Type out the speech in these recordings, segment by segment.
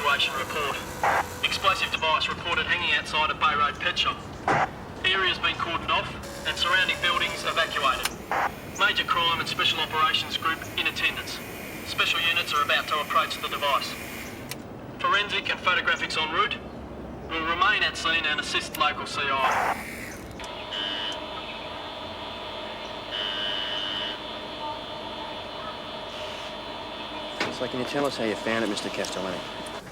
situation report. Explosive device reported hanging outside a Bay Road pet shop. Area's been cordoned off and surrounding buildings evacuated. Major crime and special operations group in attendance. Special units are about to approach the device. Forensic and photographics en route. Will remain at scene and assist local CI. So can you tell us how you found it, Mr. Castellani?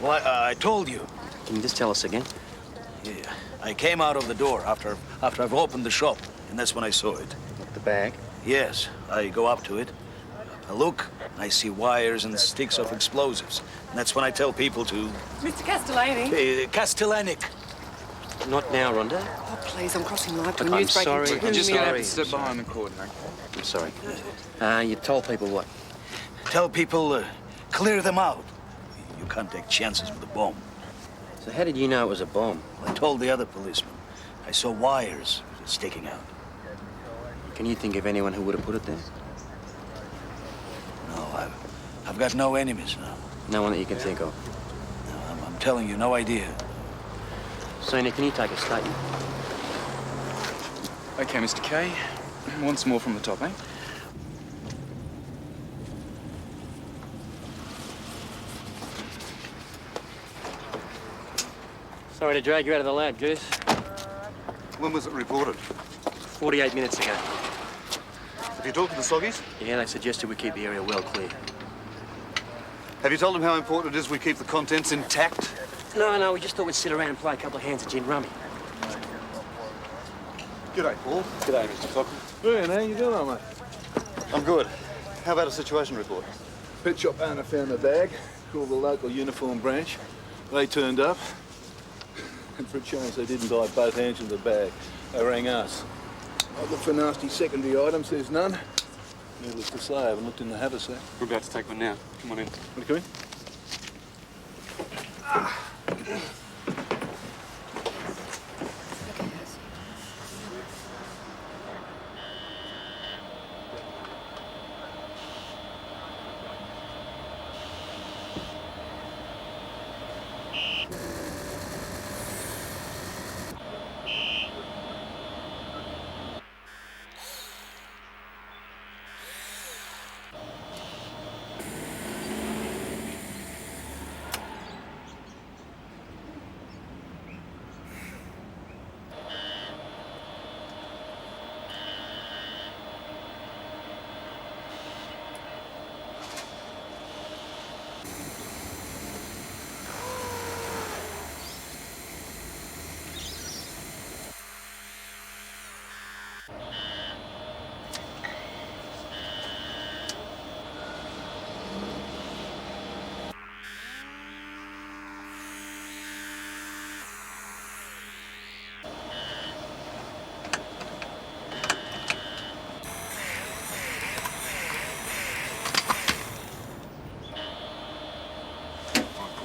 Well, I told you. Can you just tell us again? Yeah, I came out of the door after I've opened the shop, and that's when I saw it. What, the bag? Yes, I go up to it. I look, I see wires and sticks of explosives. And that's when I tell people to... Mr. Castellani. Castellanic. Not now, Rhonda. Oh, please, I'm crossing live to Look, a I'm news breaking sorry. news. I'm Just sorry. gonna have to step behind the cordon, okay? I'm sorry. You told people what? Tell people, clear them out. You can't take chances with a bomb. So how did you know it was a bomb? I told the other policeman. I saw wires sticking out. Can you think of anyone who would have put it there? No, I've got no enemies now. No one that you can think of? No, I'm telling you, no idea. Sonia, can you take a statement? Okay, Mr. K. Once more from the top, eh? Sorry to drag you out of the lab, Goose. When was it reported? 48 minutes ago. Have you talked to the Soggies? Yeah, they suggested we keep the area well clear. Have you told them how important it is we keep the contents intact? No, we just thought we'd sit around and play a couple of hands of gin rummy. G'day, Paul. G'day, Mr. Cochran. Ian, how you doing, mate? I'm good. How about a situation report? Pet shop owner found a bag, called the local uniform branch. They turned up, and for a change they didn't buy both hands of the bag. They rang us. I looked for nasty secondary items, there's none. Needless to say, I haven't looked in the haversack. We're about to take one now. Come on in. Want to come in?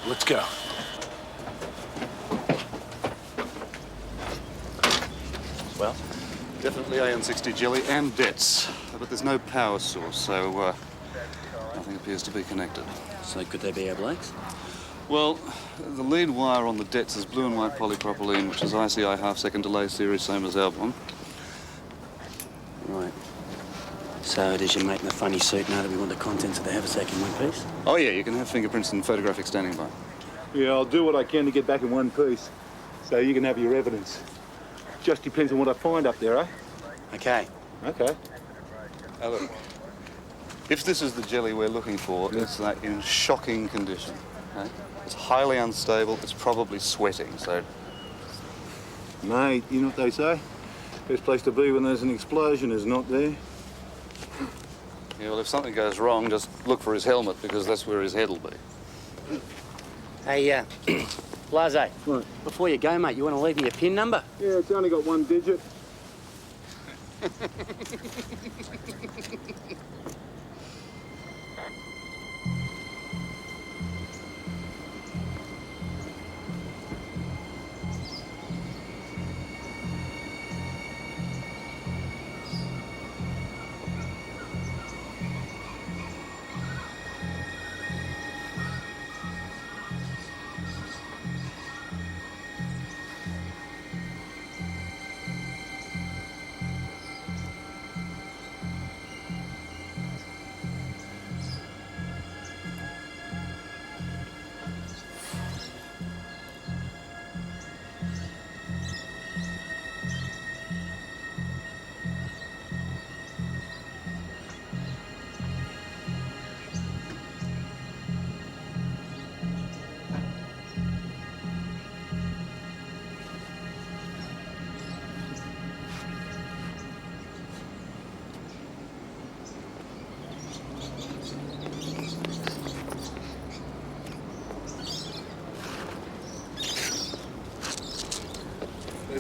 Let's go. Well, definitely AN60 jelly and debts. But there's no power source, so nothing appears to be connected. So could they be our blokes? Well, the lead wire on the debts is blue and white polypropylene, which is ICI half-second delay series, same as our one. Right. So does your mate in the funny suit know that we want the contents of the haversack in one piece? Oh, yeah, you can have fingerprints and photographic standing by. Yeah, I'll do what I can to get back in one piece, so you can have your evidence. Just depends on what I find up there, eh? Okay. Okay. Now, look, if this is the jelly we're looking for, it's in shocking condition. Okay? It's highly unstable, it's probably sweating, so... Mate, you know what they say? Best place to be when there's an explosion is not there. Yeah, well, if something goes wrong, just look for his helmet, because that's where his head'll be. Hey, Blase, What? before you go, mate, you want to leave me a PIN number? Yeah, it's only got one digit.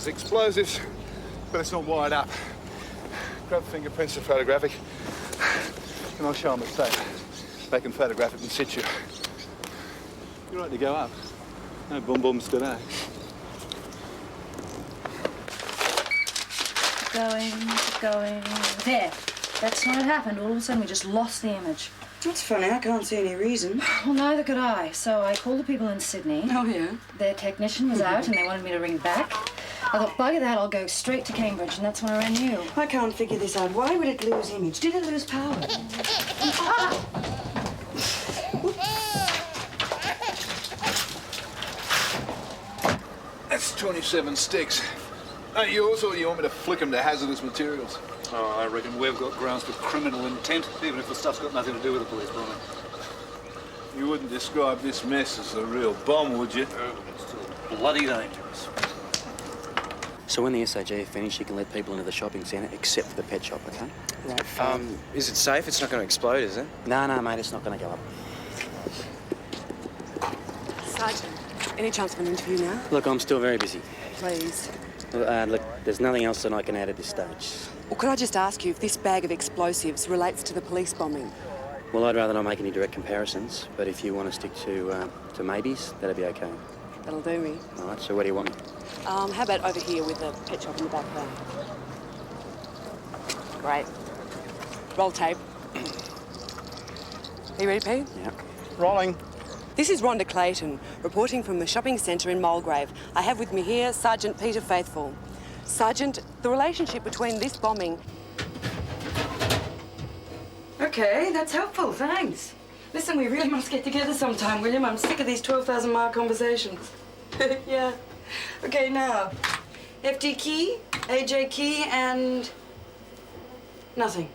There's explosives, but it's not wired up. Grab fingerprints and photographic, and I'll show them it's safe. They can photograph it in situ. You're right to go up. No boom-booms today. Going. There. That's when it happened. All of a sudden, we just lost the image. That's funny. I can't see any reason. Well, neither could I. So I called the people in Sydney. Oh, yeah? Their technician was out, and they wanted me to ring back. I thought, bugger that, I'll go straight to Cambridge, and that's when I rang you. I can't figure this out. Why would it lose image? Did it lose power? That's 27 sticks. Are yours, or do you want me to flick them to hazardous materials? Oh, I reckon we've got grounds for criminal intent, even if the stuff's got nothing to do with the police bombing. You wouldn't describe this mess as a real bomb, would you? It's still bloody dangerous. So when the SAG are finished, you can let people into the shopping centre, except for the pet shop, okay? Right. Is it safe? It's not going to explode, is it? No, mate, it's not going to go up. Sergeant, any chance of an interview now? Look, I'm still very busy. Please. Look, there's nothing else that I can add at this stage. Well, could I just ask you if this bag of explosives relates to the police bombing? Well, I'd rather not make any direct comparisons, but if you want to stick to maybes, that'd be okay. That'll do me. All right, so where do you want me? How about over here with the pet shop in the back there? Great. Roll tape. Are you ready, Pete? Yeah. Rolling. This is Rhonda Clayton, reporting from the shopping centre in Mulgrave. I have with me here Sergeant Peter Faithful. Sergeant, the relationship between this bombing... Okay, that's helpful. Thanks. Listen, we really must get together sometime, William. I'm sick of these 12,000-mile conversations. Yeah. Okay, now. FD key, AJ key, and... nothing.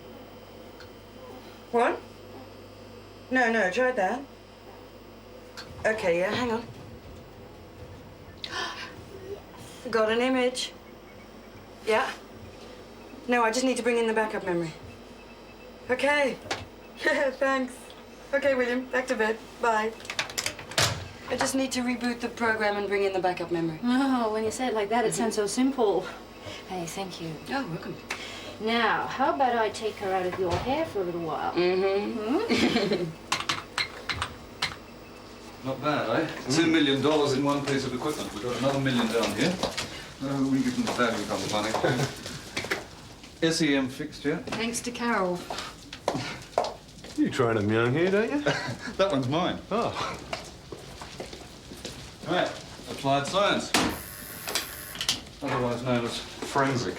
What? No, try that. Okay, yeah, hang on. Got an image. Yeah. No, I just need to bring in the backup memory. Okay. Yeah, thanks. Okay, William, back to bed. Bye. I just need to reboot the program and bring in the backup memory. Oh, when you say it like that, it sounds so simple. Hey, thank you. Oh, welcome. Now, how about I take her out of your hair for a little while? Mm-hmm. Not bad, eh? $2 million in one piece of equipment. We've got another $1 million down here. We give them the value from the money. SEM fixture. Thanks to Carol. You train them young here, don't you? That one's mine. Oh. Right, applied science. Otherwise known as forensic.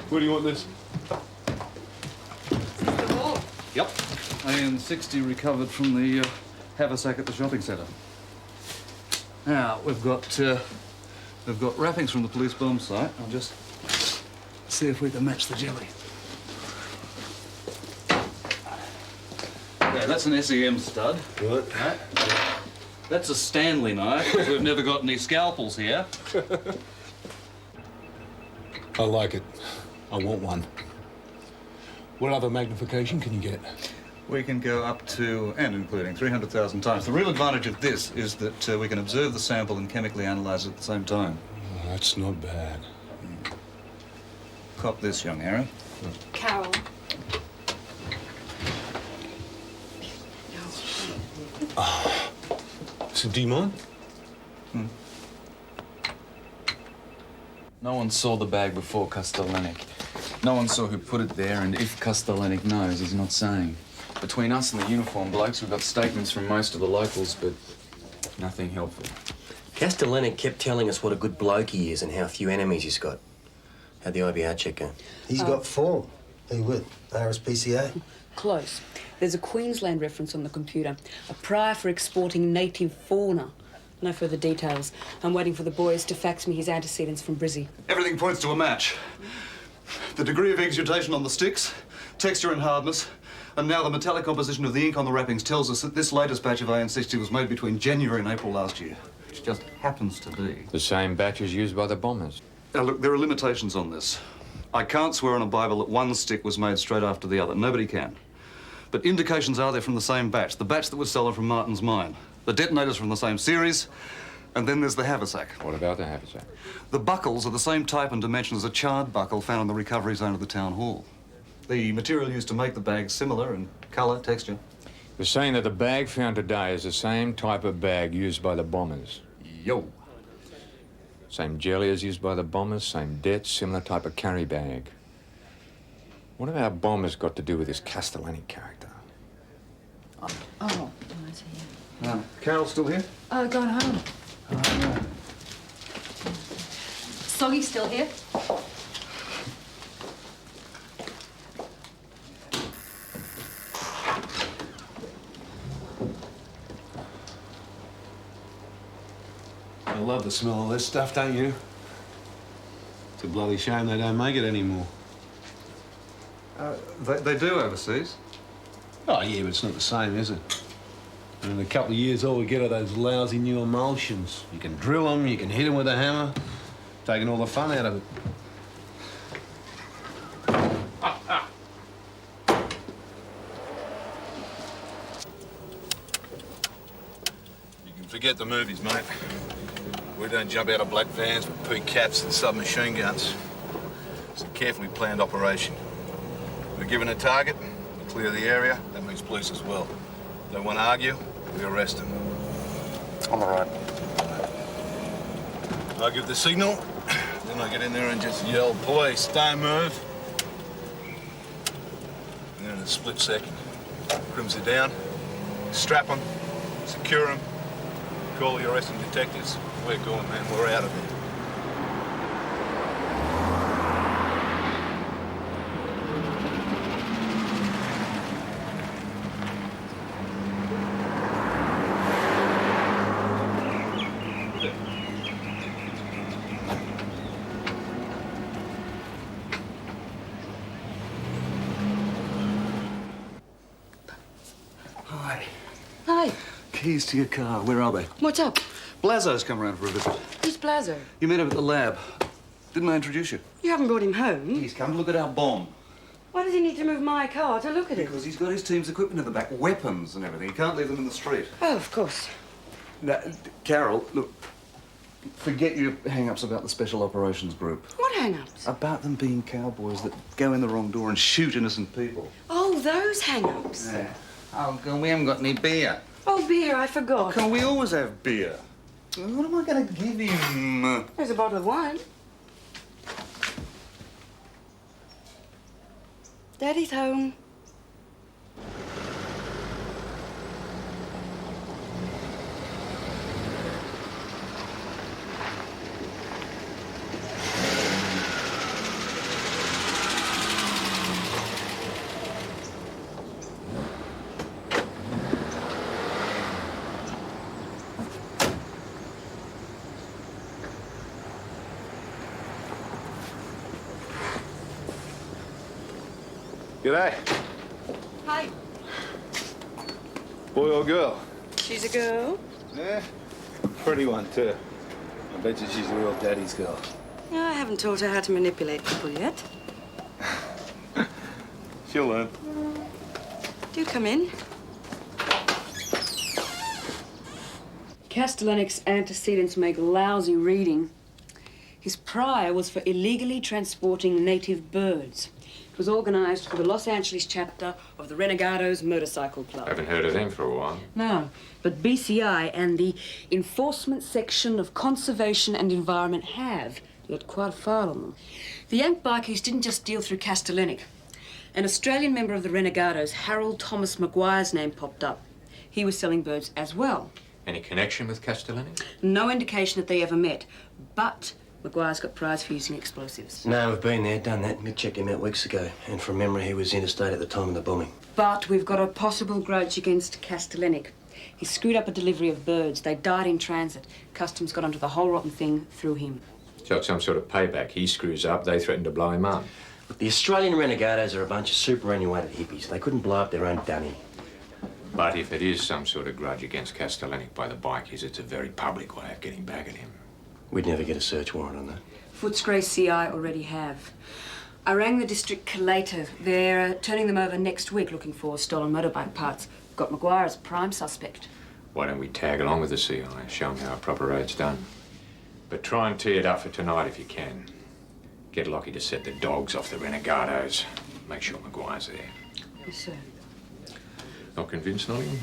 Where do you want this? Yep. AN-60 recovered from the haversack at the shopping centre. Now, we've got wrappings from the police bomb site. I'll just see if we can match the jelly. Yeah, that's an SEM stud. Right. Right. That's a Stanley knife, because we've never got any scalpels here. I like it. I want one. What other magnification can you get? We can go up to, and including, 300,000 times. The real advantage of this is that we can observe the sample and chemically analyse it at the same time. Oh, that's not bad. Cop this, young Harry. Carol. So, do you mind? No one saw the bag before Kostelanich. No one saw who put it there, and if Kostelanich knows, he's not saying. Between us and the uniform blokes, we've got statements from most of the locals, but nothing helpful. Kostelanich kept telling us what a good bloke he is and how few enemies he's got. How'd the IBR check go? He's got form. He with RSPCA. Close. There's a Queensland reference on the computer. A prior for exporting native fauna. No further details. I'm waiting for the boys to fax me his antecedents from Brizzy. Everything points to a match. The degree of exudation on the sticks, texture and hardness, and now the metallic composition of the ink on the wrappings tells us that this latest batch of AN-60 was made between January and April last year, which just happens to be. The same batches used by the bombers. Now, look, there are limitations on this. I can't swear on a Bible that one stick was made straight after the other. Nobody can. But indications are they're from the same batch, the batch that was stolen from Martin's mine. The detonators from the same series, and then there's the haversack. What about the haversack? The buckles are the same type and dimension as a charred buckle found in the recovery zone of the town hall. The material used to make the bag similar in colour, texture. You're saying that the bag found today is the same type of bag used by the bombers? Yo. Same jelly as used by the bombers, same debt, similar type of carry bag. What have our bombers got to do with this Castellani character? Oh, I see, yeah. Carol's still here? Oh, gone home. Soggy's still here? I love the smell of this stuff, don't you? It's a bloody shame they don't make it anymore. They do overseas. Oh, yeah, but it's not the same, is it? And in a couple of years, all we get are those lousy new emulsions. You can drill them, you can hit them with a hammer, taking all the fun out of it. You can forget the movies, mate. We don't jump out of black vans with pea caps and submachine guns. It's a carefully planned operation. We're given a target, we clear the area, that means police as well. Don't want to argue, we arrest them. On the right. I give the signal, then I get in there and just yell, police, don't move. And then in a split second, crims are down, strap them, secure them, call the arresting detectives. We're going, man, we're out of here. Hi. Hi. Keys to your car. Where are they? What's up? Blazo's come round for a visit. Who's Blazo? You met him at the lab. Didn't I introduce you? You haven't brought him home. He's come to look at our bomb. Why does he need to move my car to look at it? Because he's got his team's equipment in the back, weapons and everything. He can't leave them in the street. Oh, of course. Now, Carol, look, forget your hang-ups about the Special Operations Group. What hang-ups? About them being cowboys that go in the wrong door and shoot innocent people. Oh, those hang-ups. Yeah. Oh, God, we haven't got any beer. Oh, beer, I forgot. Can we always have beer? What am I going to give him? There's a bottle of wine. Daddy's home. G'day. Hi. Boy or girl? She's a girl. Yeah, pretty one too. I bet you she's a real daddy's girl. No, I haven't taught her how to manipulate people yet. She'll learn. Do come in. Castellanic's antecedents make lousy reading. His prior was for illegally transporting native birds. It was organised for the Los Angeles chapter of the Renegados Motorcycle Club. Haven't heard of them for a while. No, but BCI and the Enforcement Section of Conservation and Environment have got quite a file on them. The Yank bikies didn't just deal through Castellanic. An Australian member of the Renegados, Harold Thomas Maguire's name popped up. He was selling birds as well. Any connection with Castellani? No indication that they ever met, but Maguire's got prize for using explosives. No, we've been there, done that. We checked him out weeks ago. And from memory, he was interstate at the time of the bombing. But we've got a possible grudge against Castellanic. He screwed up a delivery of birds. They died in transit. Customs got onto the whole rotten thing through him. So it's some sort of payback. He screws up, they threaten to blow him up. The Australian Renegados are a bunch of superannuated hippies. They couldn't blow up their own dunny. But if it is some sort of grudge against Castellanic by the bikies, it's a very public way of getting back at him. We'd never get a search warrant on that. Footscray CI already have. I rang the district collator. They're turning them over next week looking for stolen motorbike parts. Got Maguire as prime suspect. Why don't we tag along with the CI, show him how a proper raid's done? But try and tee it up for tonight if you can. Get Lockie to set the dogs off the renegados. Make sure Maguire's there. Yes, sir. Not convinced, Nottingham?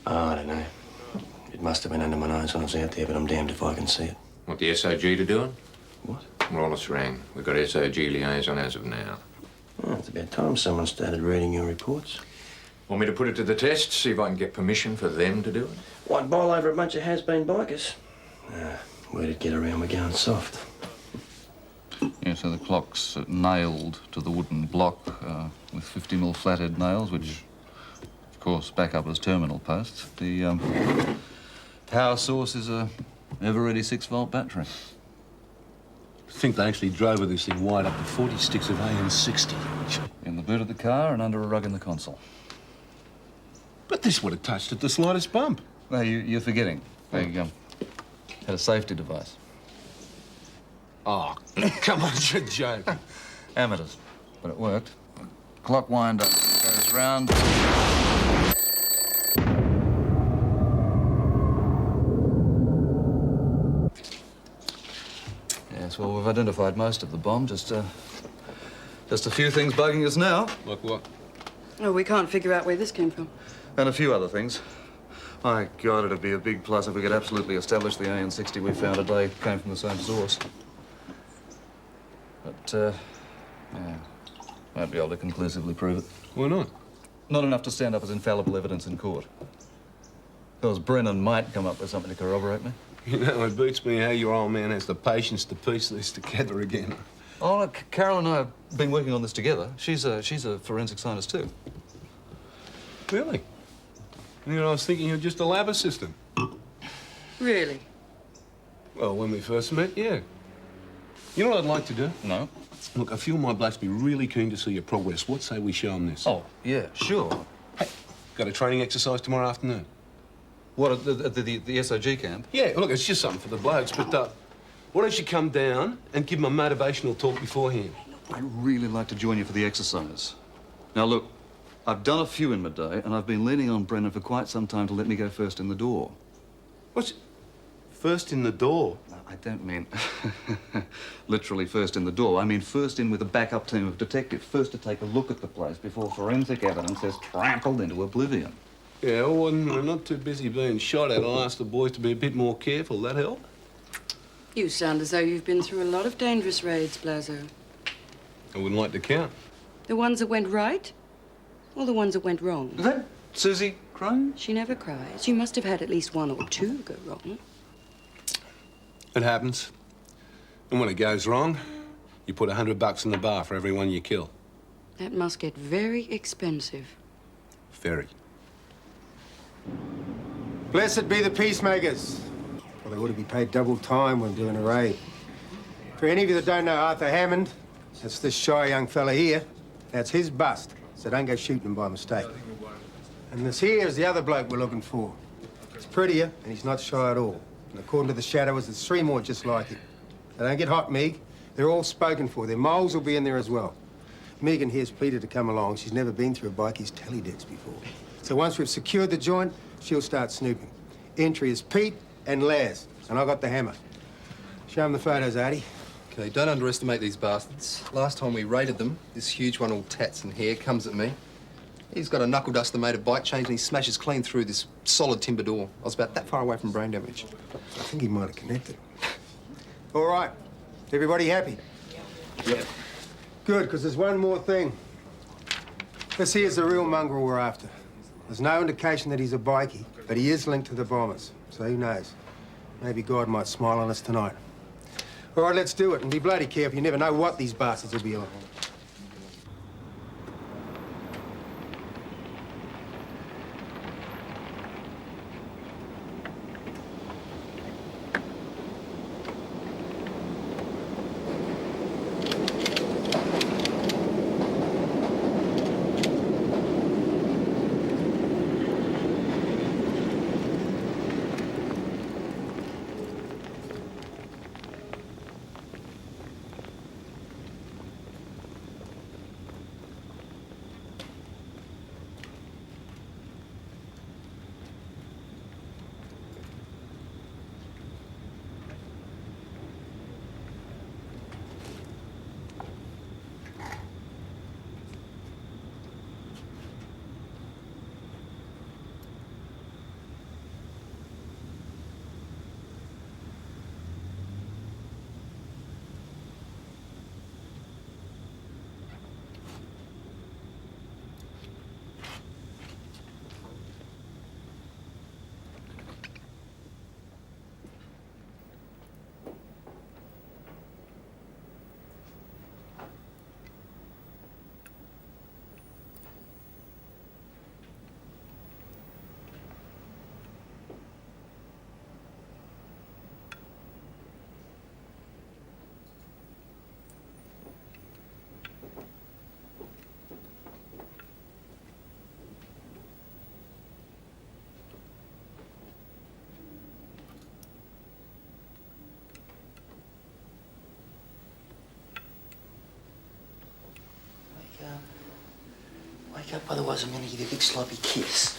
Oh, I don't know. It must have been under my nose when I was out there, but I'm damned if I can see it. Want the SOG to do it? What? Wallace rang. We've got SOG liaison as of now. Oh, it's about time someone started reading your reports. Want me to put it to the test, see if I can get permission for them to do it? White bowl over a bunch of has-been bikers. Word it get around, we're going soft. Yeah, so the clock's nailed to the wooden block with 50mm flathead nails, which, of course, back up as terminal posts. The power source is a ever-ready 6-volt battery. I think they actually drove with this thing wired up to 40 sticks of AM60. In the boot of the car and under a rug in the console. But this would have touched at the slightest bump. No, you're forgetting. They had a safety device. Oh, come on, you're joking. Amateurs, but it worked. Clock wind up, goes round. Yes, well, we've identified most of the bomb. Just a few things bugging us now. Like what? Oh, we can't figure out where this came from. And a few other things. My God, it'd be a big plus if we could absolutely establish the AN60 we found today came from the same source. But, yeah, won't be able to conclusively prove it. Why not? Not enough to stand up as infallible evidence in court. Because Brennan might come up with something to corroborate me. You know, it beats me how your old man has the patience to piece this together again. Oh, look, Carol and I have been working on this together. She's a forensic scientist, too. Really? You know, I was thinking you're just a lab assistant. Really? Well, when we first met, yeah. You know what I'd like to do? No. Look, a few of my blokes be really keen to see your progress. What say we show them this? Oh, yeah, sure. Hey, got a training exercise tomorrow afternoon. What, at the SOG camp? Yeah, look, it's just something for the blokes, but why don't you come down and give them a motivational talk beforehand? I'd really like to join you for the exercise. Now, look, I've done a few in my day, and I've been leaning on Brennan for quite some time to let me go first in the door. What's first in the door? No, I don't mean literally first in the door. I mean first in with a backup team of detectives, first to take a look at the place before forensic evidence is trampled into oblivion. Yeah, well, when we're not too busy being shot at, I'll ask the boys to be a bit more careful. That help? You sound as though you've been through a lot of dangerous raids, Blazo. I wouldn't like to count. The ones that went right, or the ones that went wrong? Is that Susie crying? She never cries. You must have had at least one or two go wrong. It happens. And when it goes wrong, you put $100 in the bar for every one you kill. That must get very expensive. Very. Blessed be the peacemakers. Well, they ought to be paid double time when doing a raid. For any of you that don't know Arthur Hammond, that's this shy young fella here. That's his bust, so don't go shooting him by mistake. And this here is the other bloke we're looking for. He's prettier, and he's not shy at all. And according to the shadowers, there's 3 more just like him. Now, don't get hot, Meeg. They're all spoken for. Their moles will be in there as well. Megan here's Peter to come along. She's never been through a bikie's teledecks before. So once we've secured the joint, she'll start snooping. Entry is Pete and Laz, and I got the hammer. Show them the photos, Artie. Okay, don't underestimate these bastards. Last time we raided them, this huge one all tats and hair comes at me. He's got a knuckle duster made of bike chains and he smashes clean through this solid timber door. I was about that far away from brain damage. I think he might have connected. All right. Everybody happy? Yep. Good, because there's one more thing. This here's the real mongrel we're after. There's no indication that he's a bikie, but he is linked to the bombers. So who knows? Maybe God might smile on us tonight. All right, let's do it. And be bloody careful. You never know what these bastards will be on. Wake up, otherwise I'm going to give you a big sloppy kiss.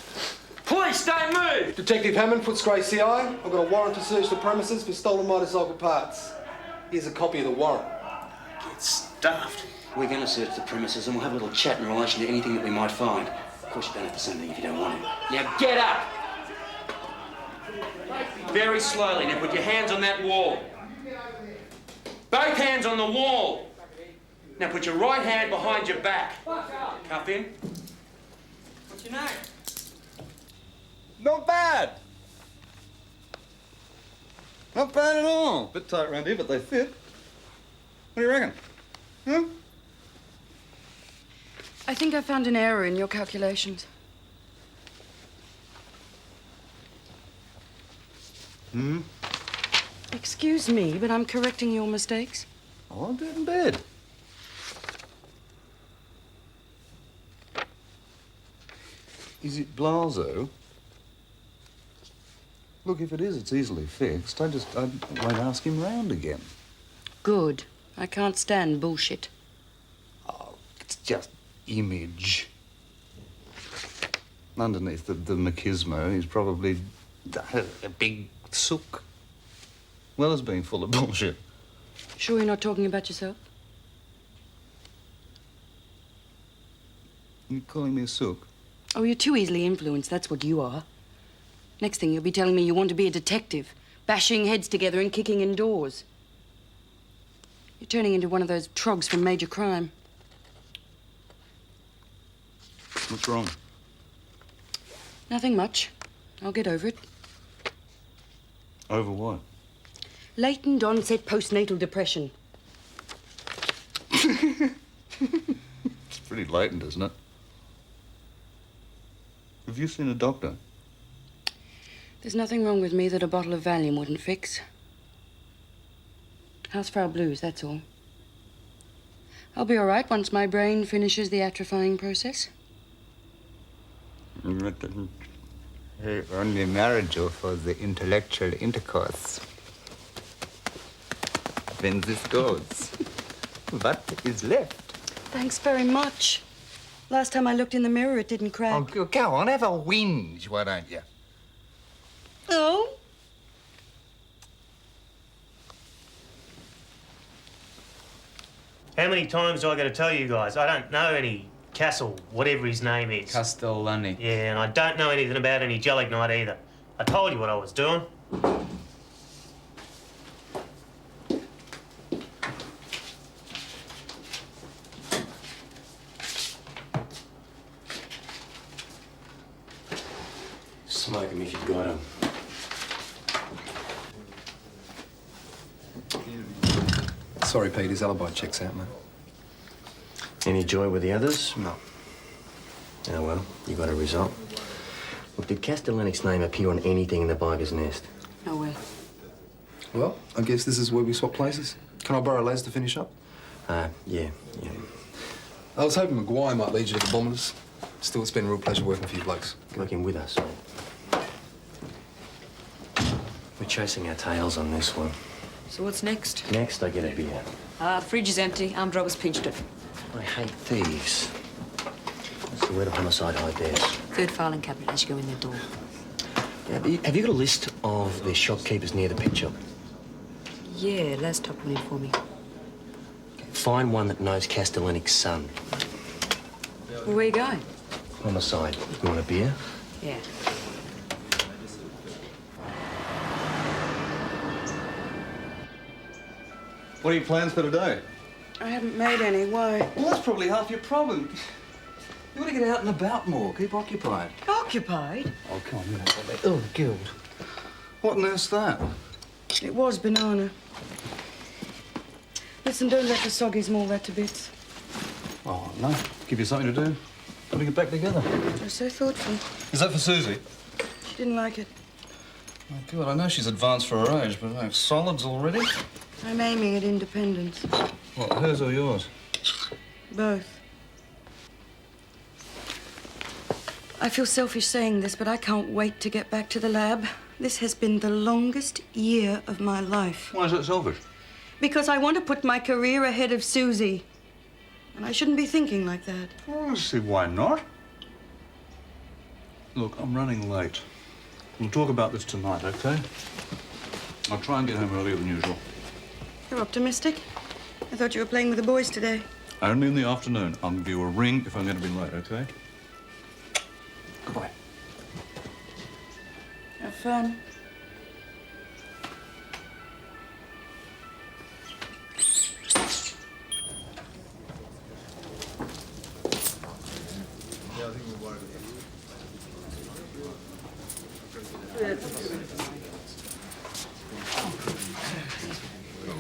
Police, don't move! Detective Hammond, Footscray CI. I've got a warrant to search the premises for stolen motorcycle parts. Here's a copy of the warrant. Get stuffed. We're going to search the premises and we'll have a little chat in relation to anything that we might find. Of course, you don't have to say anything if you don't want to. Now get up! Very slowly. Now put your hands on that wall. Both hands on the wall. Now put your right hand behind your back. Cuff in. What's your name? Not bad. Not bad at all. Bit tight around here, but they fit. What do you reckon? Huh? I think I found an error in your calculations. Hmm? Excuse me, but I'm correcting your mistakes. Oh, I'm dead in bed. Is it Blazo? Look, if it is, it's easily fixed. I won't ask him round again. Good. I can't stand bullshit. Oh, it's just image. Underneath the machismo is probably a big sook. Well as being full of bullshit. Sure you're not talking about yourself? You calling me a sook? Oh, you're too easily influenced, that's what you are. Next thing you'll be telling me you want to be a detective, bashing heads together and kicking in doors. You're turning into one of those trogs from Major Crime. What's wrong? Nothing much. I'll get over it. Over what? Latent onset postnatal depression. It's pretty latent, isn't it? Have you seen a doctor? There's nothing wrong with me that a bottle of Valium wouldn't fix. Housefrau blues, that's all. I'll be all right once my brain finishes the atrophying process. Only marriage for the intellectual intercourse. When this goes, what is left? Thanks very much. Last time I looked in the mirror, it didn't crack. Oh, go on, have a whinge, why don't you? Oh? How many times do I got to tell you guys? I don't know any Castle, whatever his name is. Castellani. Yeah, and I don't know anything about any Gelignite either. I told you what I was doing. Smoke him if you've got him. Sorry, Pete, his alibi checks out, mate. Any joy with the others? No. Oh, well, you got a result. Look, did Castellanic's name appear on anything in the biker's nest? Oh, well. Well, I guess this is where we swap places. Can I borrow Les to finish up? Yeah. I was hoping Maguire might lead you to the Bombers. Still, it's been a real pleasure working for you blokes. Working with us. We're chasing our tails on this one. So what's next? Next, I get a beer. Fridge is empty. Armed robbers pinched it. I hate thieves. What's the word of homicide hide there? Third filing cabinet as you go in the door. Have you got a list of the shopkeepers near the pet shop? Yeah, Les topped one in for me. Find one that knows Castellanic's son. Well, where you going? Homicide. You want a beer? Yeah. What are your plans for today? I haven't made any. Why? Well, that's probably half your problem. You want to get out and about more. Keep occupied. Occupied? Oh, come on, you know what they... Oh, Guild. What on earth's that? It was banana. Listen, don't let the soggies maul that to bits. Oh, no. Give you something to do. Putting it back together. You're so thoughtful. Is that for Susie? She didn't like it. Oh, God, I know she's advanced for her age, but like, solids already? I'm aiming at independence. What, hers or yours? Both. I feel selfish saying this, but I can't wait to get back to the lab. This has been the longest year of my life. Why is that selfish? Because I want to put my career ahead of Susie. And I shouldn't be thinking like that. Well, see, why not? Look, I'm running late. We'll talk about this tonight, okay? I'll try and get home earlier than usual. You're optimistic. I thought you were playing with the boys today. Only in the afternoon. I'll give you a ring if I'm going to be late, okay? Goodbye. Have fun.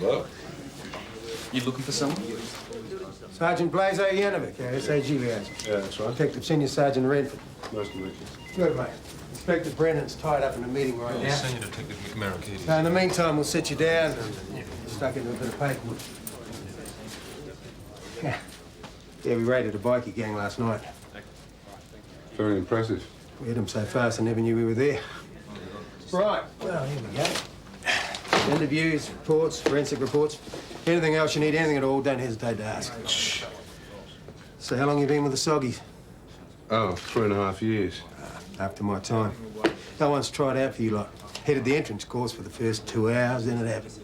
Hello. You looking for someone? Sergeant Blazo Yanovic, our SAG liaison. Yeah, that's right. Detective Senior Sergeant Redford. Nice to meet you. Good, mate. Inspector Brennan's tied up in a meeting right now. Senior Detective McMarroquette. So in the meantime, we'll sit you down and stuck into a bit of paperwork. Yeah, we raided a bikie gang last night. Very impressive. We hit them so fast I never knew we were there. Right, well, here we go. Interviews, reports, forensic reports. Anything else you need, anything at all, don't hesitate to ask. So how long you been with the Soggies? Oh, 3.5 years. After my time. No one's tried out for you lot. Headed the entrance course for the first 2 hours, then it happened.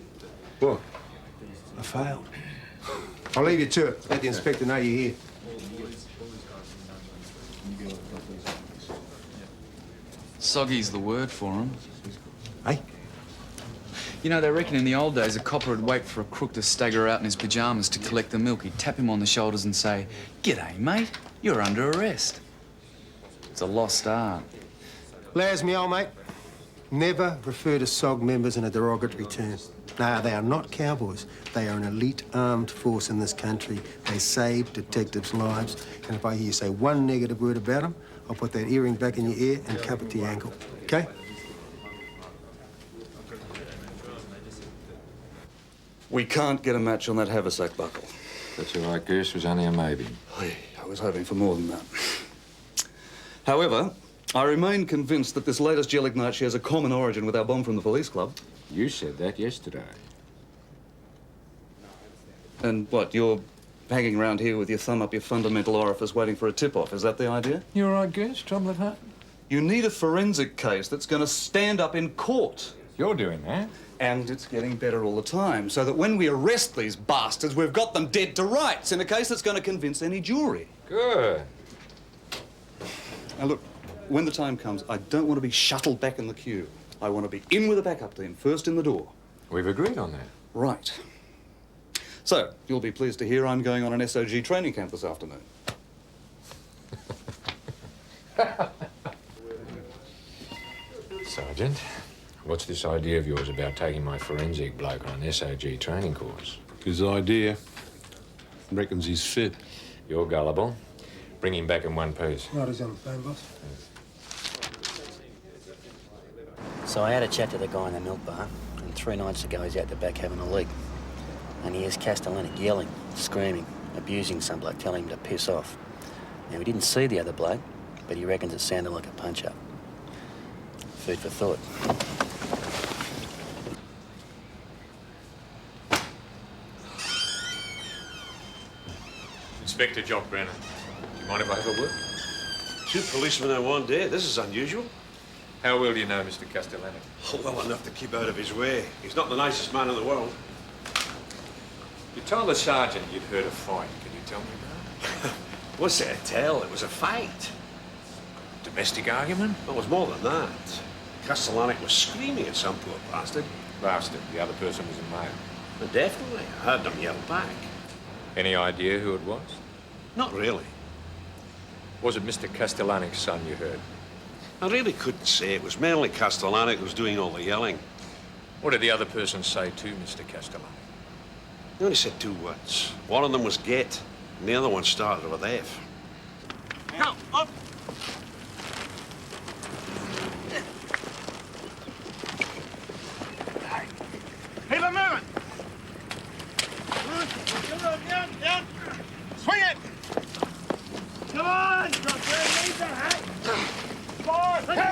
What? I failed. I'll leave you to it. Let the inspector know you're here. Soggy's the word for him. Hey? You know, they reckon in the old days a copper would wait for a crook to stagger out in his pyjamas to collect the milk. He'd tap him on the shoulders and say, "G'day, mate. You're under arrest." It's a lost art. Laz, me old mate, never refer to SOG members in a derogatory term. No, they are not cowboys. They are an elite armed force in this country. They save detectives' lives. And if I hear you say one negative word about them, I'll put that earring back in your ear and cup it to your ankle. Okay? We can't get a match on that haversack buckle. That's all right, Gerst. Was only a maybe. I was hoping for more than that. However, I remain convinced that this latest gelignite shares a common origin with our bomb from the police club. You said that yesterday. And what, you're hanging around here with your thumb up your fundamental orifice waiting for a tip-off, is that the idea? You all right, Gerst? Trouble at heart? You need a forensic case that's going to stand up in court. You're doing that. And it's getting better all the time, so that when we arrest these bastards, we've got them dead to rights in a case that's going to convince any jury. Good. Now, look, when the time comes, I don't want to be shuttled back in the queue. I want to be in with a backup team, first in the door. We've agreed on that. Right. So, you'll be pleased to hear I'm going on an SOG training camp this afternoon. Sergeant, what's this idea of yours about taking my forensic bloke on an SOG training course? His idea. Reckons he's fit. You're gullible. Bring him back in one piece. Right, he's on the phone, boss. So I had a chat to the guy in the milk bar, and 3 nights ago he's out the back having a leak. And he hears Castellanic yelling, screaming, abusing some bloke, telling him to piss off. Now, he didn't see the other bloke, but he reckons it sounded like a punch-up. Food for thought. Inspector Jock Brennan. Do you mind if I have a word? 2 policemen in one day. This is unusual. How well do you know Mr. Castellani? Oh, well enough to keep out of his way. He's not the nicest man in the world. You told the sergeant you'd heard a fight. Can you tell me about it? What's there to tell? It was a fight. Domestic argument? Well, it was more than that. Castellanic was screaming at some poor bastard. Bastard. The other person was a male. Well, definitely. I heard them yell back. Any idea who it was? Not really. Was it Mr. Castellanic's son you heard? I really couldn't say. It was mainly Castellanic who was doing all the yelling. What did the other person say to Mr. Castellani? He only said 2 words. One of them was get, and the other one started with F. Go, up! Keep it moving! Down! Swing it! Come on! Come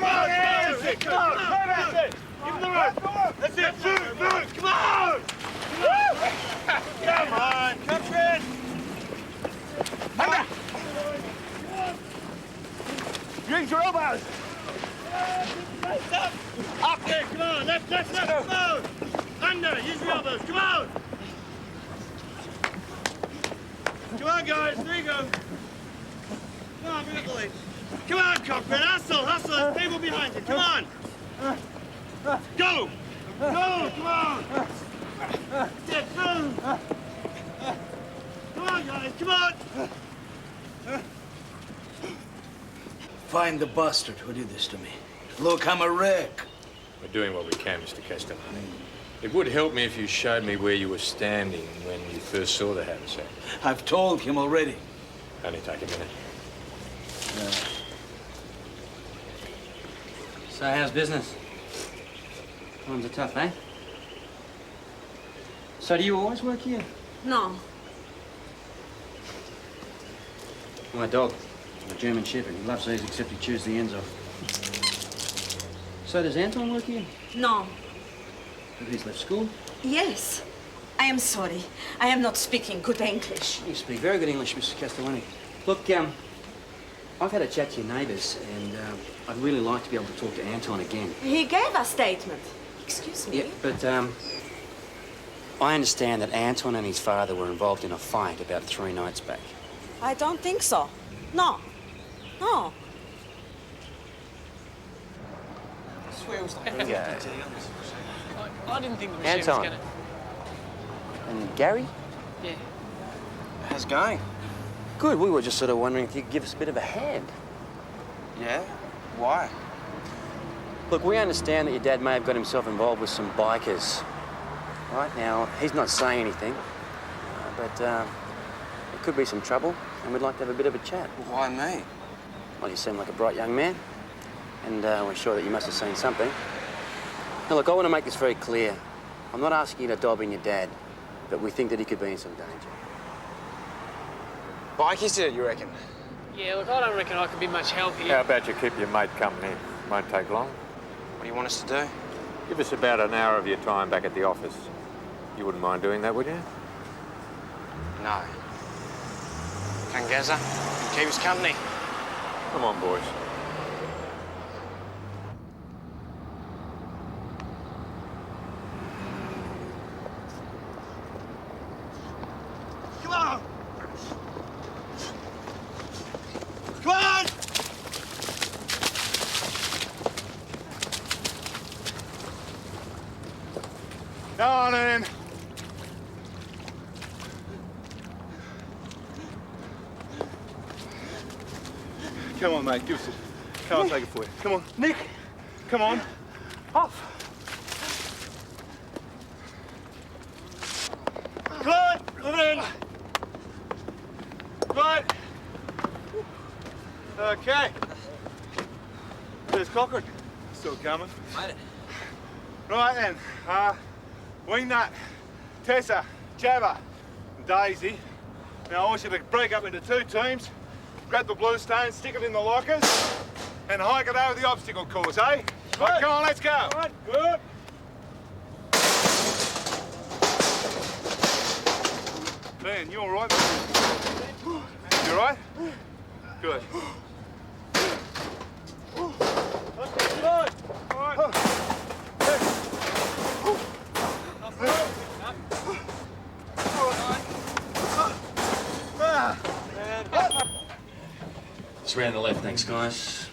on, that's it! Come on! That's it! Give him the rope! That's it! Shoot! Come on! Come on! Come in! Under! Use your elbows! on, left, come on! Under, use the elbows, come on! Come on, guys, there you go. Come on, bring up the lead. Come on, cockpit, hustle, there's people behind you, come on! Go! Go, come on! Get through! Come on, guys, come on! Find the bastard who did this to me. Look, I'm a wreck. We're doing what we can, Mr. Castellani. It would help me if you showed me where you were standing when you first saw the haversack. I've told him already. Only take a minute. So how's business? Times are tough, eh? So do you always work here? No. My dog, a German Shepherd. He loves these except he chews the ends off. So does Anton work here? No. Have he's left school? Yes. I am sorry. I am not speaking good English. You speak very good English, Mr. Castellani. Look, I've had a chat to your neighbours, and I'd really like to be able to talk to Anton again. He gave a statement. Excuse me? Yeah, but I understand that Anton and his father were involved in a fight about 3 nights back. I don't think so. No. No. I swear it was like Yeah. I didn't think the machine was Anton. gonna... And Gary? Yeah. How's it going? Good. We were just sort of wondering if you could give us a bit of a hand. Yeah? Why? Look, we understand that your dad may have got himself involved with some bikers. Right now, he's not saying anything, but there could be some trouble, and we'd like to have a bit of a chat. Why me? Well, you seem like a bright young man, and we're sure that you must have seen something. Now, look, I want to make this very clear. I'm not asking you to dob in your dad, but we think that he could be in some danger. Bikies did it, you reckon? Yeah, look, I don't reckon I could be much help here. How about you keep your mate company? Won't take long. What do you want us to do? Give us about an hour of your time back at the office. You wouldn't mind doing that, would you? No. Kangaza, keep us company. Come on, boys. Come on! Come on! Go on then. Come on, mate, give us it. Come on, take it for you. Come on. Nick! Come on. Off! Good! Move in! Right. Okay. There's Cochrane. Still coming. Made it. Right then. Wingnut, Tessa, Jabba, and Daisy. Now I want you to break up into 2 teams, grab the blue stone, stick it in the lockers, and hike it over the obstacle course, eh? Right, come on, let's go. Right, good. Dan, you all right? You all right? Good. Good! All right. It's round the left, thanks, guys.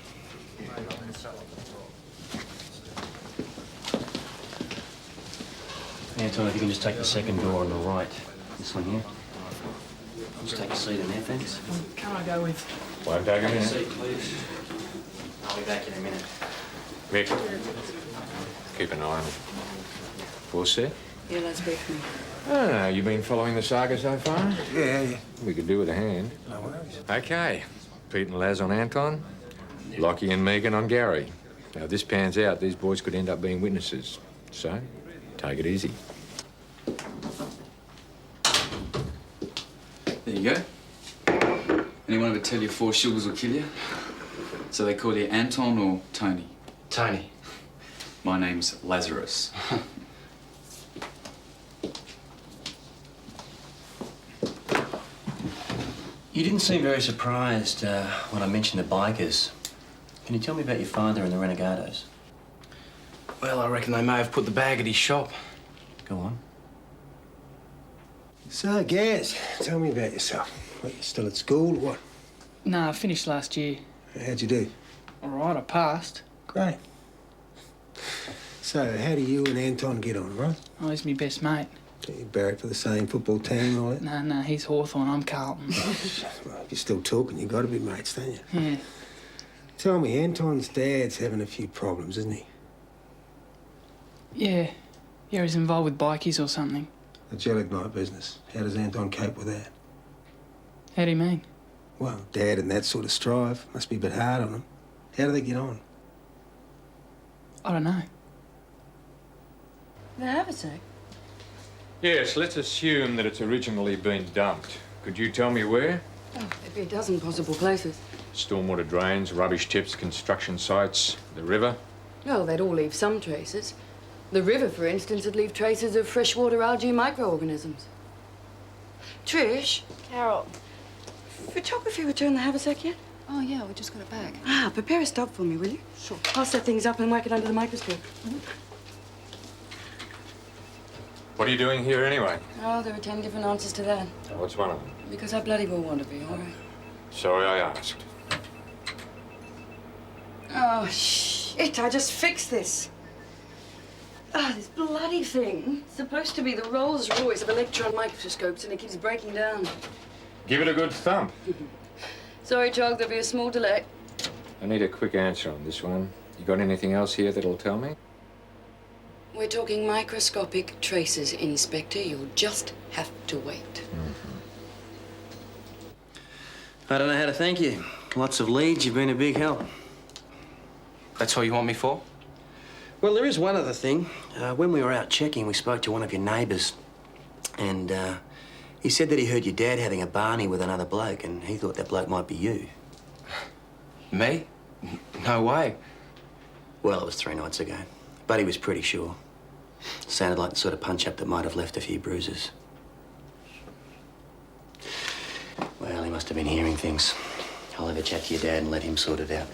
Anton, if you can just take the second door on the right. This one here. Just take a seat in there, thanks. Can I go with? Won't take a Take a minute. seat, please. I'll be back in a minute. Mick, keep an eye on it. All set? Yeah, that's great for me. Ah, you been following the saga so far? Yeah. We could do with a hand. No worries. Okay. Pete and Laz on Anton, Lockie and Megan on Gary. Now, if this pans out, these boys could end up being witnesses. So, take it easy. There you go. Anyone ever tell you 4 sugars will kill you? So they call you Anton or Tony? Tony. My name's Lazarus. You didn't seem very surprised when I mentioned the bikers. Can you tell me about your father and the Renegados? Well, I reckon they may have put the bag at his shop. Go on. So, Gaz, tell me about yourself. What, you still at school or what? Nah, I finished last year. How'd you do? All right, I passed. Great. So, how do you and Anton get on, right? Oh, he's my best mate. You barrack for the same football team and all that? Nah, he's Hawthorn, I'm Carlton. Well, if you're still talking, you got to be mates, don't you? Yeah. Tell me, Anton's dad's having a few problems, isn't he? Yeah, he's involved with bikies or something. The gelignite business. How does Anton cope with that? How do you mean? Well, Dad and that sort of strive must be a bit hard on him. How do they get on? I don't know. The haversack? Yes, let's assume that it's originally been dumped. Could you tell me where? Oh, maybe a dozen possible places. Stormwater drains, rubbish tips, construction sites, the river? Well, they'd all leave some traces. The river, for instance, would leave traces of freshwater algae microorganisms. Trish? Carol. Photography returned the haversack yet? Oh, yeah, we just got it back. Ah, prepare a stub for me, will you? Sure. I'll set things up and whack it under the microscope. What are you doing here anyway? Oh, there are 10 different answers to that. What's one of them? Because I bloody well want to be, all right? Sorry I asked. Oh, shit, I just fixed this. Ah, this bloody thing. It's supposed to be the Rolls Royce of electron microscopes, and it keeps breaking down. Give it a good thump. Sorry, Chog, there'll be a small delay. I need a quick answer on this one. You got anything else here that'll tell me? We're talking microscopic traces, Inspector. You'll just have to wait. I don't know how to thank you. Lots of leads, you've been a big help. That's all you want me for? Well, there is one other thing. When we were out checking, we spoke to one of your neighbours. And he said that he heard your dad having a barney with another bloke, and he thought that bloke might be you. Me? No way. Well, it was 3 nights ago. But he was pretty sure. Sounded like the sort of punch-up that might have left a few bruises. Well, he must have been hearing things. I'll have a chat to your dad and let him sort it out.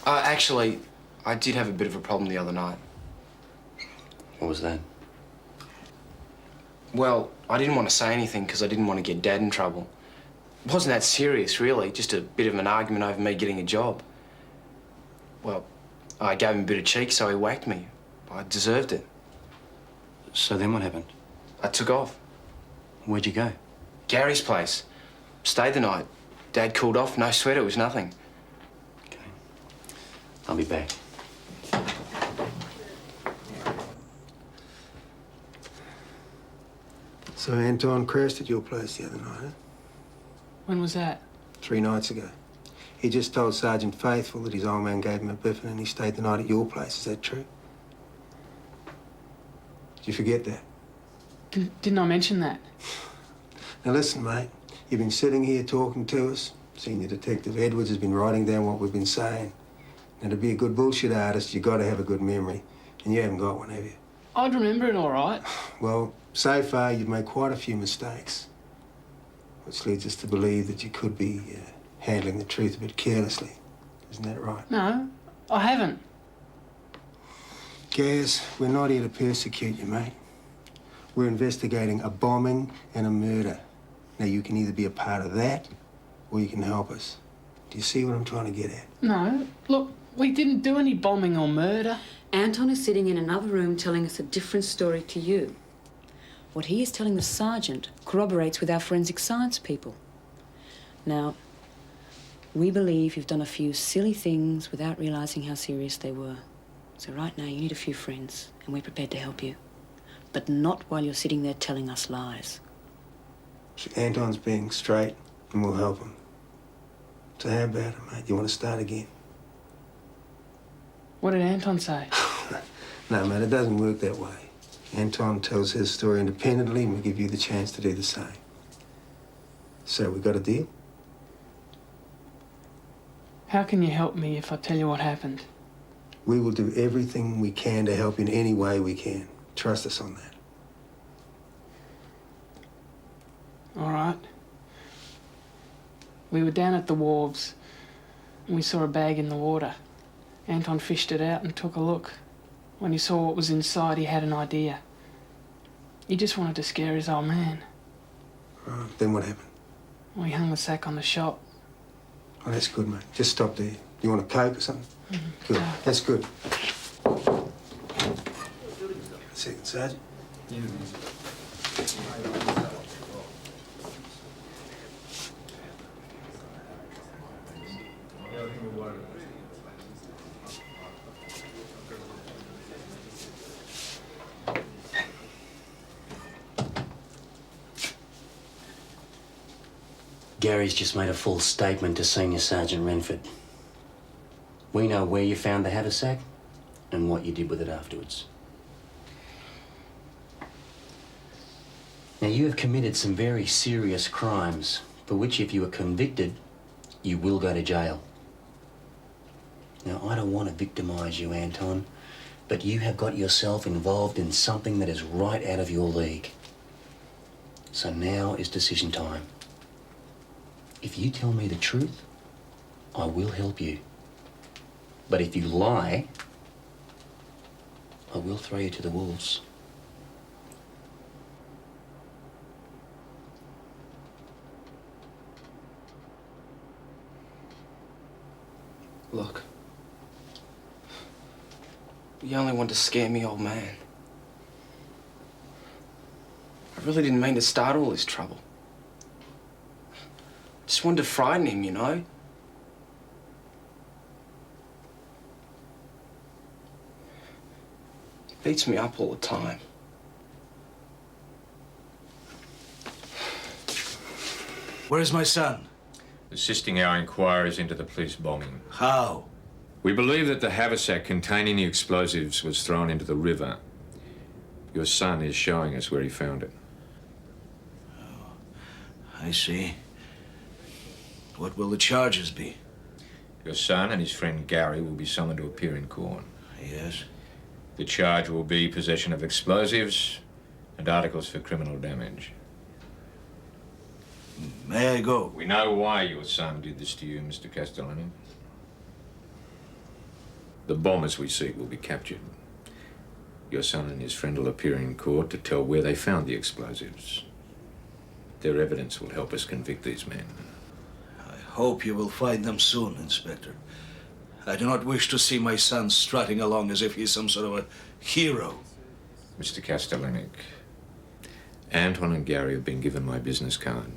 Actually, I did have a bit of a problem the other night. What was that? Well, I didn't want to say anything because I didn't want to get Dad in trouble. It wasn't that serious, really. Just a bit of an argument over me getting a job. Well, I gave him a bit of cheek, so he whacked me. I deserved it. So then what happened? I took off. Where'd you go? Gary's place. Stayed the night. Dad cooled off, no sweat, it was nothing. I'll be back. So Anton crashed at your place the other night, huh? When was that? 3 nights ago. He just told Sergeant Faithful that his old man gave him a biffin and he stayed the night at your place. Is that true? Did you forget that? Didn't I mention that? Now listen, mate. You've been sitting here talking to us. Senior Detective Edwards has been writing down what we've been saying. Now, to be a good bullshit artist, you got to have a good memory. And you haven't got one, have you? I'd remember it all right. Well, so far, you've made quite a few mistakes. Which leads us to believe that you could be handling the truth a bit carelessly. Isn't that right? No, I haven't. Gaz, we're not here to persecute you, mate. We're investigating a bombing and a murder. Now, you can either be a part of that, or you can help us. Do you see what I'm trying to get at? No, look, we didn't do any bombing or murder. Anton is sitting in another room telling us a different story to you. What he is telling the sergeant corroborates with our forensic science people. Now, we believe you've done a few silly things without realising how serious they were. So right now you need a few friends, and we're prepared to help you. But not while you're sitting there telling us lies. So Anton's being straight, and we'll help him. So how about it, mate? You want to start again? What did Anton say? No, mate, it doesn't work that way. Anton tells his story independently, and we give you the chance to do the same. So, we got a deal? How can you help me if I tell you what happened? We will do everything we can to help in any way we can. Trust us on that. All right. We were down at the wharves and we saw a bag in the water. Anton fished it out and took a look. When he saw what was inside, he had an idea. He just wanted to scare his old man. Then what happened? Well, he hung the sack on the shop. Oh, that's good, mate. Just stop there. You want a Coke or something? Good. That's good. Second, Sergeant. Gary's just made a full statement to Senior Sergeant Renford. We know where you found the haversack and what you did with it afterwards. Now, you have committed some very serious crimes for which, if you are convicted, you will go to jail. Now, I don't want to victimise you, Anton, but you have got yourself involved in something that is right out of your league. So now is decision time. If you tell me the truth, I will help you. But if you lie, I will throw you to the wolves. Look. You only wanted to scare me, old man. I really didn't mean to start all this trouble. Just wanted to frighten him, you know? He beats me up all the time. Where's my son? Assisting our inquiries into the police bombing. How? We believe that the haversack containing the explosives was thrown into the river. Your son is showing us where he found it. I see. What will the charges be? Your son and his friend Gary will be summoned to appear in court. Yes? The charge will be possession of explosives and articles for criminal damage. May I go? We know why your son did this to you, Mr. Castellani. The bombers we seek will be captured. Your son and his friend will appear in court to tell where they found the explosives. Their evidence will help us convict these men. I hope you will find them soon, Inspector. I do not wish to see my son strutting along as if he's some sort of a hero. Mr. Castellani, Anton and Gary have been given my business card,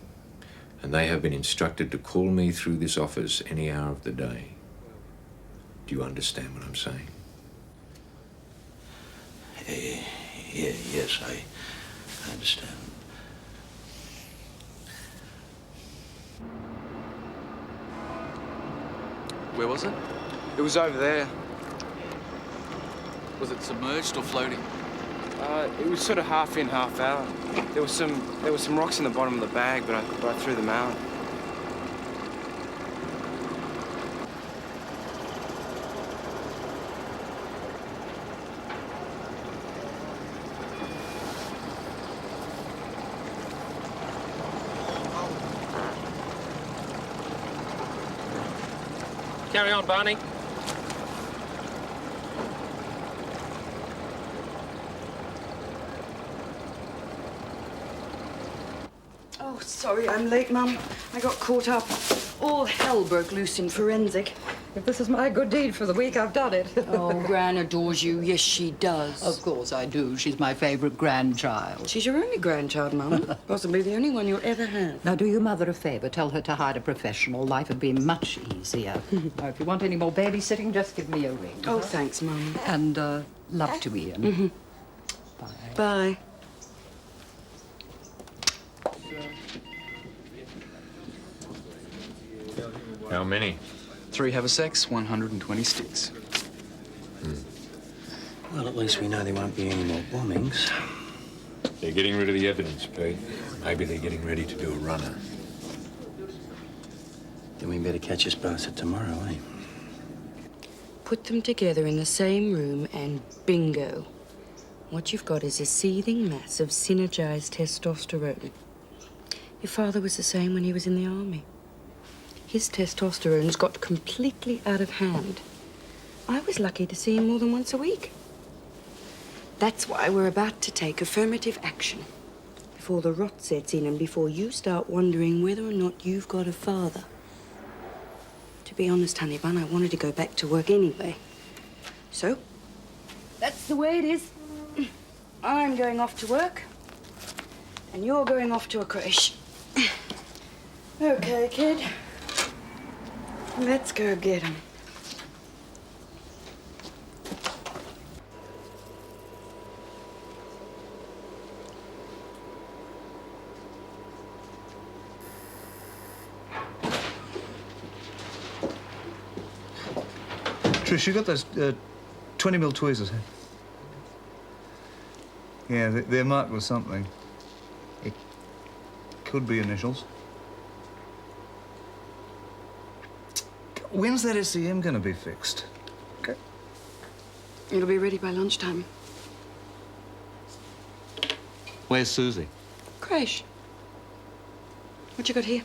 and they have been instructed to call me through this office any hour of the day. Do you understand what I'm saying? Yes, I understand. Where was it? It was over there. Was it submerged or floating? It was sort of half in, half out. There was some rocks in the bottom of the bag, but I threw them out. Carry on, Barney. Oh, sorry, I'm late, Mum. I got caught up. All hell broke loose in forensic. If this is my good deed for the week, I've done it. Oh, Gran adores you. Yes, she does. Of course I do. She's my favourite grandchild. She's your only grandchild, Mum. Possibly the only one you'll ever have. Now, do your mother a favour. Tell her to hire a professional. Life would be much easier. Now, if you want any more babysitting, just give me a ring. Oh, thanks, Mum. And, love to Ian. Mm-hmm. Bye. Bye. How many? 3 haversacks, 120 sticks. Well, at least we know there won't be any more bombings. They're getting rid of the evidence, Pete. Maybe they're getting ready to do a runner. Then we better catch this bastard tomorrow, eh? Put them together in the same room and bingo. What you've got is a seething mass of synergized testosterone. Your father was the same when he was in the army. His testosterone's got completely out of hand. I was lucky to see him more than once a week. That's why we're about to take affirmative action. Before the rot sets in and before you start wondering whether or not you've got a father. To be honest, honey bun, I wanted to go back to work anyway. So, that's the way it is. I'm going off to work, and you're going off to a creche. Okay, kid. Let's go get him. Trish, you got those 20mm tweezers, huh? Yeah, they're marked with something. It could be initials. When's that SEM going to be fixed? Okay. It'll be ready by lunchtime. Where's Susie? Creche. What you got here?